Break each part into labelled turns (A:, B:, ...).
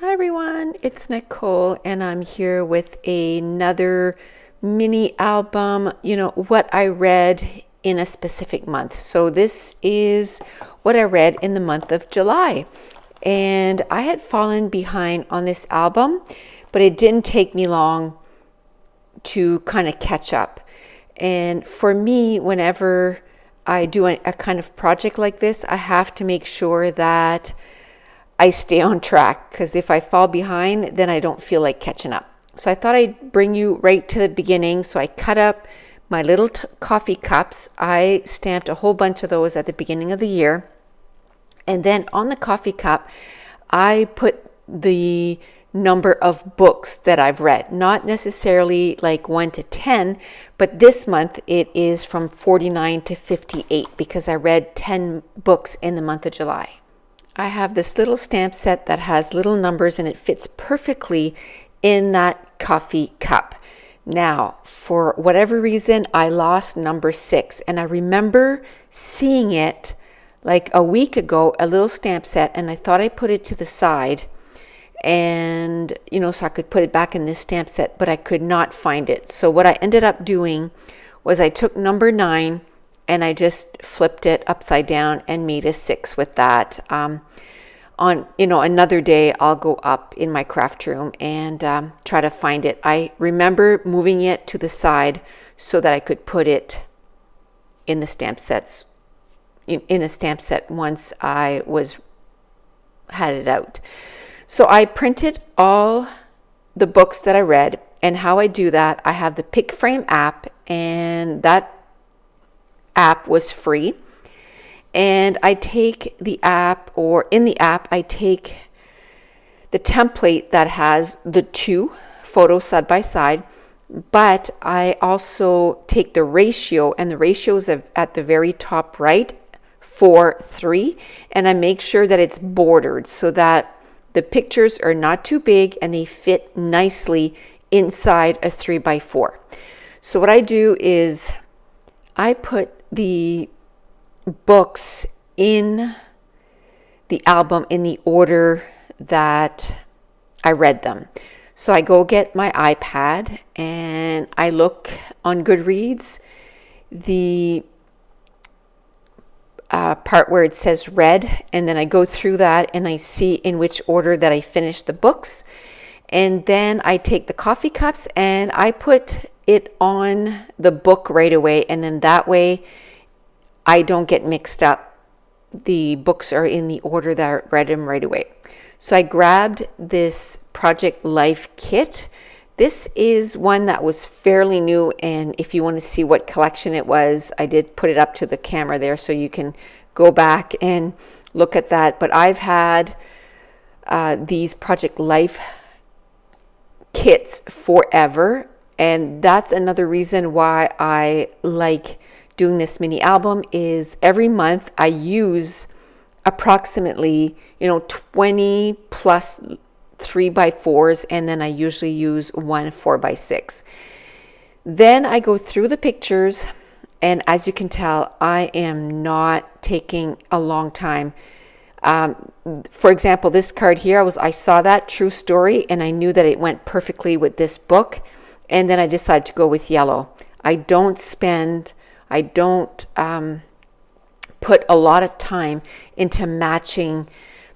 A: Hi everyone, it's Nicole and I'm here with another mini album, what I read in a specific month. So this is what I read in the month of July. And I had fallen behind on this album, but it didn't take me long to kind of catch up. And for me, whenever I do a kind of project like this, I have to make sure that I stay on track, because if I fall behind, then I don't feel like catching up. So I thought I'd bring you right to the beginning. So I cut up my little coffee cups. I stamped a whole bunch of those at the beginning of the year. And then on the coffee cup, I put the number of books that I've read, not necessarily like 1 to 10, but this month it is from 49 to 58 because I read 10 books in the month of July. I have this little stamp set that has little numbers and it fits perfectly in that coffee cup. Now, for whatever reason, I lost number 6, and I remember seeing it like a week ago, a little stamp set, and I thought I put it to the side and, so I could put it back in this stamp set, but I could not find it. So what I ended up doing was I took number 9 and I just flipped it upside down and made a 6 with that. On another day, I'll go up in my craft room and try to find it. I remember moving it to the side so that I could put it in the stamp sets, in a stamp set once I had it out. So I printed all the books that I read, and how I do that, I have the Pick Frame app, and that app was free. And I take the app, or in the app, I take the template that has the 2 photos side by side, but I also take the ratio, and the ratio is at the very top right, 4:3, and I make sure that it's bordered so that the pictures are not too big and they fit nicely inside a 3x4. So what I do is I put the books in the album in the order that I read them. So I go get my iPad and I look on Goodreads, the part where it says read, and then I go through that and I see in which order that I finished the books. And then I take the coffee cups and I put it on the book right away, and then that way I don't get mixed up. The books are in the order that I read them right away. So I grabbed this Project Life kit. This is one that was fairly new, and if you want to see what collection it was, I did put it up to the camera there so you can go back and look at that. But I've had these Project Life kits forever, and that's another reason why I like doing this mini album. Is every month I use approximately 20 plus 3x4s, and then I usually use one 4x6. Then I go through the pictures, and as you can tell, I am not taking a long time. For example, this card here, I saw that true story and I knew that it went perfectly with this book, and then I decided to go with yellow. I don't put a lot of time into matching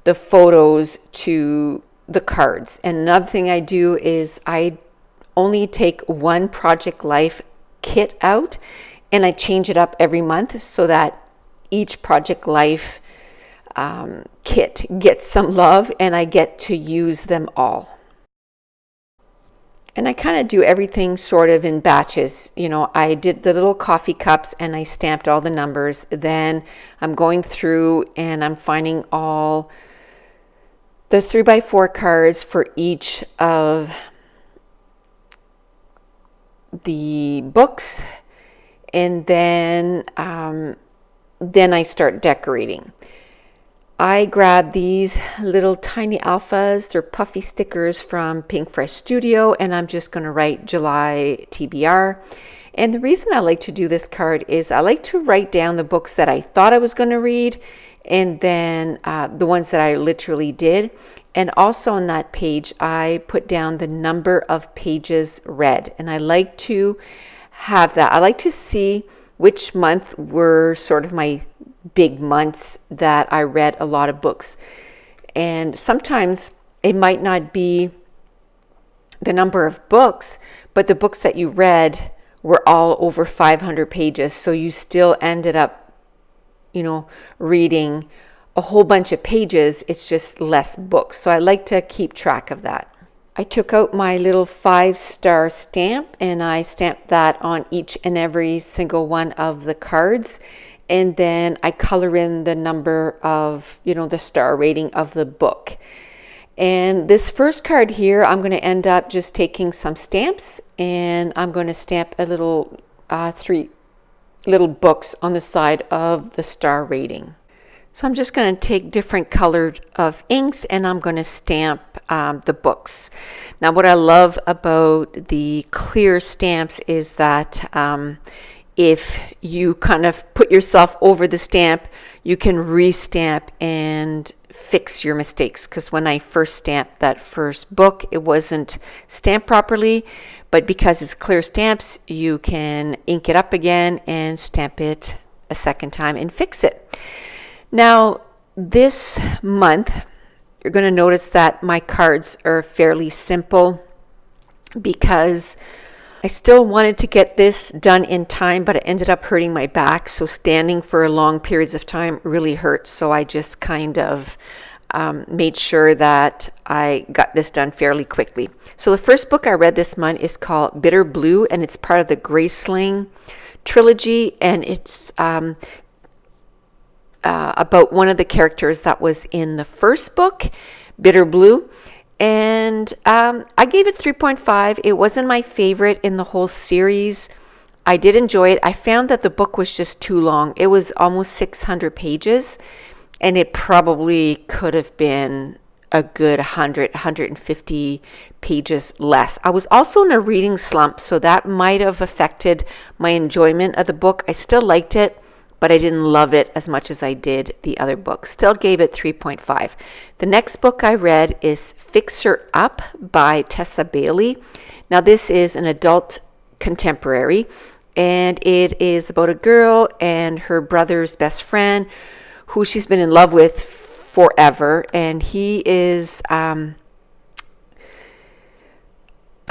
A: the photos to the cards. And another thing I do is I only take one Project Life kit out, and I change it up every month so that each Project Life kit gets some love and I get to use them all. And I kind of do everything sort of in batches. I did the little coffee cups and I stamped all the numbers. Then I'm going through and I'm finding all the 3x4 cards for each of the books, and then I start decorating. I grabbed these little tiny alphas. They're puffy stickers from Pink Fresh Studio, and I'm just going to write July TBR. And the reason I like to do this card is I like to write down the books that I thought I was going to read, and then the ones that I literally did. And also on that page, I put down the number of pages read. And I like to have that. I like to see which month were sort of my big months that I read a lot of books. And sometimes it might not be the number of books, but the books that you read were all over 500 pages. So you still ended up, reading a whole bunch of pages. It's just less books. So I like to keep track of that. I took out my little 5-star stamp and I stamped that on each and every single one of the cards. And then I color in the number of, the star rating of the book. And this first card here, I'm going to end up just taking some stamps and I'm going to stamp a little 3 little books on the side of the star rating. So I'm just going to take different colored of inks and I'm going to stamp the books. Now what I love about the clear stamps is that if you kind of put yourself over the stamp, you can re-stamp and fix your mistakes. Because when I first stamped that first book, it wasn't stamped properly, but because it's clear stamps, you can ink it up again and stamp it a second time and fix it. Now, this month, you're going to notice that my cards are fairly simple because I still wanted to get this done in time, but it ended up hurting my back. So standing for long periods of time really hurts. So I just kind of made sure that I got this done fairly quickly. So the first book I read this month is called Bitter Blue, and it's part of the Graceling trilogy, and it's about one of the characters that was in the first book, Bitter Blue. And I gave it 3.5. It wasn't my favorite in the whole series. I did enjoy it. I found that the book was just too long. It was almost 600 pages, and it probably could have been a good 100, 150 pages less. I was also in a reading slump, so that might have affected my enjoyment of the book. I still liked it, but I didn't love it as much as I did the other book. Still gave it 3.5. The next book I read is Fixer Up by Tessa Bailey. Now this is an adult contemporary, and it is about a girl and her brother's best friend who she's been in love with forever, and he is a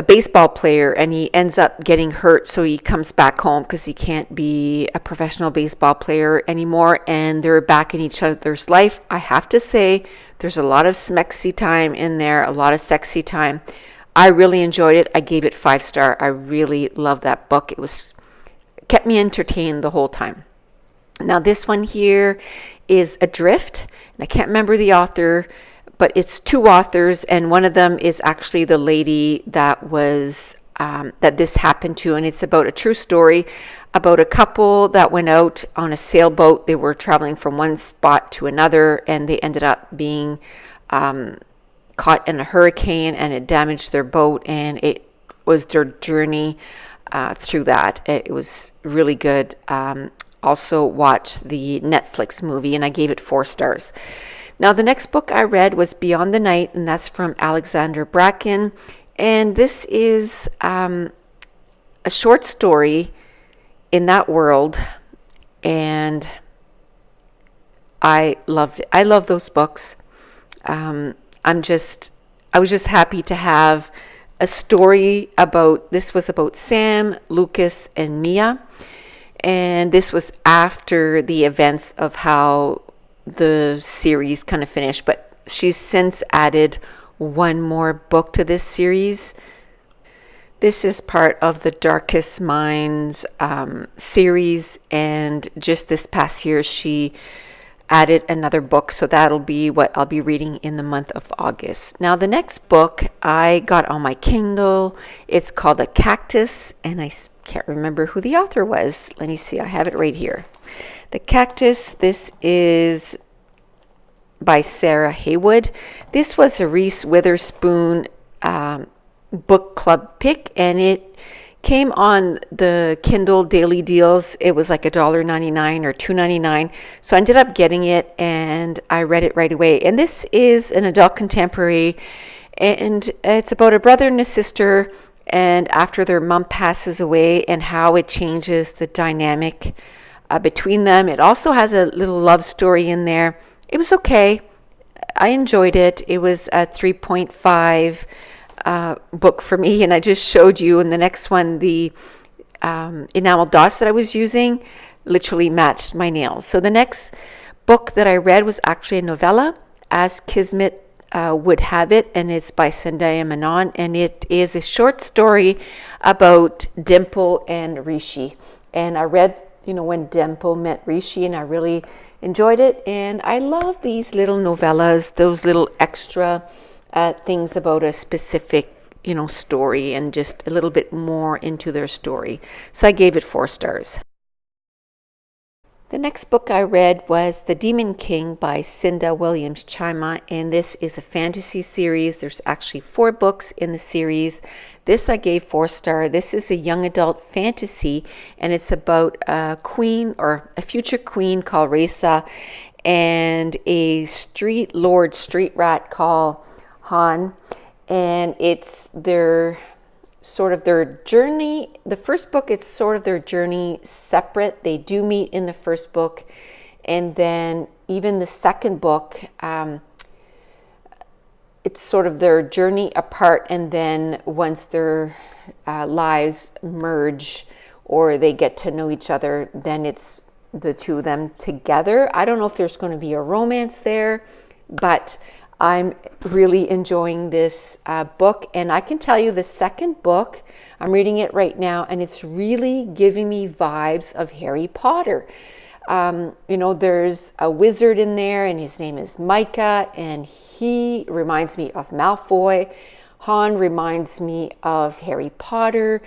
A: baseball player, and he ends up getting hurt, so he comes back home because he can't be a professional baseball player anymore, and they're back in each other's life. I have to say, there's a lot of smexy time in there, a lot of sexy time. I really enjoyed it. I gave it 5-star. I really loved that book. It kept me entertained the whole time. Now this one here is Adrift, and I can't remember the author, but it's 2 authors, and one of them is actually the lady that was that this happened to, and it's about a true story about a couple that went out on a sailboat. They were traveling from one spot to another, and they ended up being caught in a hurricane, and it damaged their boat, and it was their journey through that. It was really good. Also watched the Netflix movie, and I gave it 4 stars. Now, the next book I read was Beyond the Night, and that's from Alexander Bracken. And this is a short story in that world, and I loved it. I love those books. I was just happy to have a story this was about Sam, Lucas, and Mia. And this was after the events of how the series kind of finished, but she's since added one more book to this series. This is part of the Darkest Minds series, and just this past year she added another book, so that'll be what I'll be reading in the month of August. Now the next book I got on my Kindle, it's called The Cactus, and I can't remember who the author was. Let me see, I have it right here. The Cactus, this is by Sarah Haywood. This was a Reese Witherspoon book club pick, and it Came on the Kindle daily deals. It was like $1.99 or $2.99. So I ended up getting it and I read it right away. And this is an adult contemporary, and it's about a brother and a sister, and after their mom passes away and how it changes the dynamic between them. It also has a little love story in there. It was okay. I enjoyed it. It was a 3.5 book for me, and I just showed you in the next one the enamel dots that I was using literally matched my nails. So the next book that I read was actually a novella, As Kismet Would Have It, and it's by Zendaya Manon, and it is a short story about Dimple and Rishi. And I read, when Dimple met Rishi, and I really enjoyed it. And I love these little novellas, those little extra things about a specific, story, and just a little bit more into their story. So I gave it 4 stars. The next book I read was The Demon King by Cinda Williams-Chima, and this is a fantasy series. There's actually 4 books in the series. This I gave 4 stars. This is a young adult fantasy, and it's about a queen, or a future queen called Reza, and a street rat called Han, and it's their journey. The first book, it's sort of their journey separate. They do meet in the first book, and then even the second book, it's sort of their journey apart, and then once their lives merge or they get to know each other, then it's the two of them together. I don't know if there's going to be a romance there, but I'm really enjoying this book, and I can tell you the second book, I'm reading it right now, and it's really giving me vibes of Harry Potter. There's a wizard in there, and his name is Micah, and he reminds me of Malfoy. Han reminds me of Harry Potter.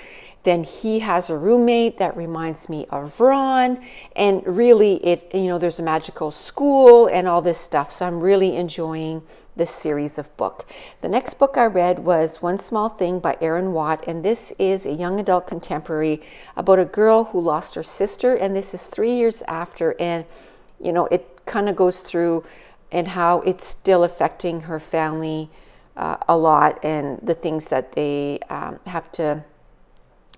A: Then he has a roommate that reminds me of Ron, and really there's a magical school and all this stuff. So I'm really enjoying this series of book. The next book I read was One Small Thing by Erin Watt, and this is a young adult contemporary about a girl who lost her sister, and this is 3 years after, and it kind of goes through and how it's still affecting her family a lot, and the things that they have to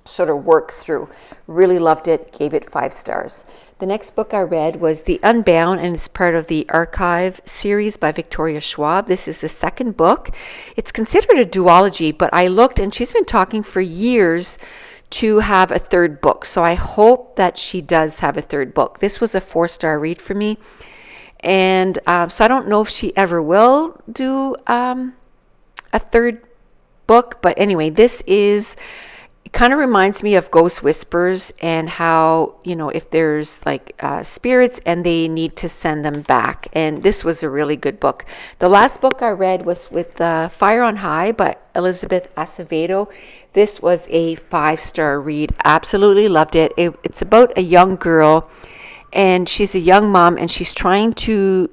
A: sort of work through. Really loved it, gave it 5 stars. The next book I read was The Unbound, and it's part of the Archive series by Victoria Schwab. This is the second book. It's considered a duology, but I looked, and she's been talking for years to have a third book. So I hope that she does have a third book. This was a 4-star read for me. And so I don't know if she ever will do a third book. But anyway, this is... It kind of reminds me of Ghost Whispers, and how, if there's like spirits and they need to send them back. And this was a really good book. The last book I read was with Fire on High by Elizabeth Acevedo. This was a 5-star read. Absolutely loved it. It's about a young girl, and she's a young mom, and she's trying to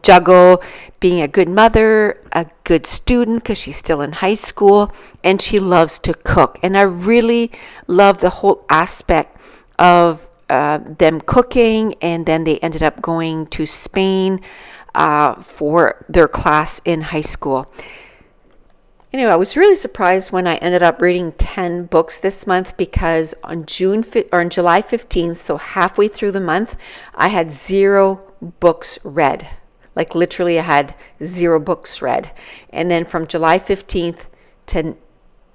A: juggle being a good mother, a good student, because she's still in high school, and she loves to cook. And I really love the whole aspect of them cooking, and then they ended up going to Spain for their class in high school. Anyway, I was really surprised when I ended up reading 10 books this month, because on July 15th, so halfway through the month, I had 0 books read. Like literally I had 0 books read. And then from July 15th to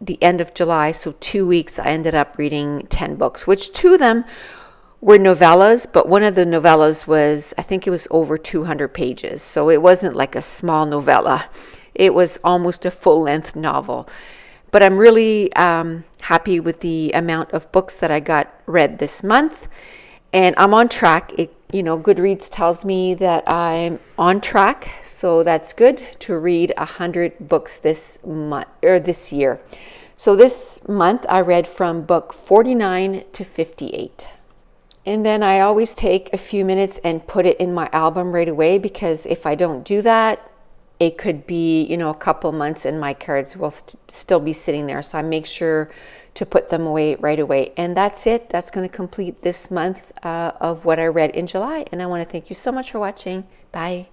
A: the end of July, so 2 weeks, I ended up reading 10 books, which 2 of them were novellas, but one of the novellas was, I think it was over 200 pages. So it wasn't like a small novella. It was almost a full-length novel. But I'm really happy with the amount of books that I got read this month. And I'm on track. Goodreads tells me that I'm on track, so that's good to read 100 books this month or this year. So this month I read from book 49 to 58. And then I always take a few minutes and put it in my album right away, because if I don't do that, it could be, a couple months and my cards will still be sitting there. So I make sure to put them away right away. And that's it. That's going to complete this month of what I read in July. And I want to thank you so much for watching. Bye.